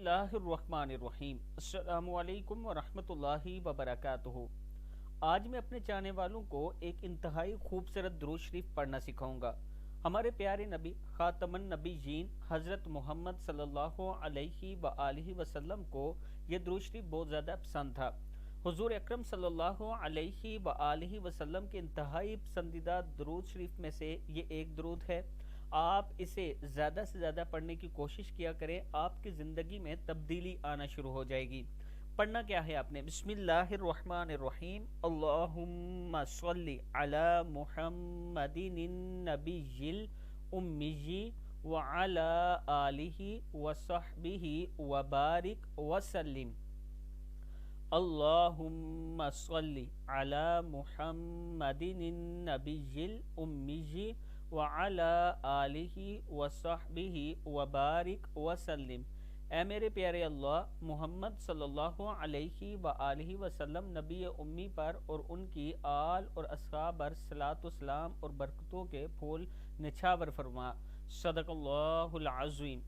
اللہ الرحمن الرحیم۔ السلام علیکم ورحمۃ اللہ وبرکاتہ۔ آج میں اپنے چاہنے والوں کو ایک انتہائی خوبصورت درود شریف پڑھنا سکھاؤں گا۔ ہمارے پیارے نبی خاتم النبیین حضرت محمد صلی اللہ علیہ وآلہ وسلم کو یہ درود شریف بہت زیادہ پسند تھا۔ حضور اکرم صلی اللہ علیہ وآلہ وسلم کے انتہائی پسندیدہ درود شریف میں سے یہ ایک درود ہے۔ آپ اسے زیادہ سے زیادہ پڑھنے کی کوشش کیا کریں، آپ کی زندگی میں تبدیلی آنا شروع ہو جائے گی۔ پڑھنا کیا ہے آپ نے؟ بسم اللہ الرحمن الرحیم، اللہم صلی علی محمد النبی الامی وعلی آلہ وصحبہ وبارک وسلم۔ اللہم صلی علی محمد النبی الامی وعلی آلہ وصحبہ وبارک وسلم۔ اے میرے پیارے اللہ، محمد صلی اللہ علیہ وآلہ وسلم نبی امی پر اور ان کی آل اور اصحاب پر صلاۃ و سلام اور برکتوں کے پھول نچھاور فرما۔ صدق اللہ العظیم۔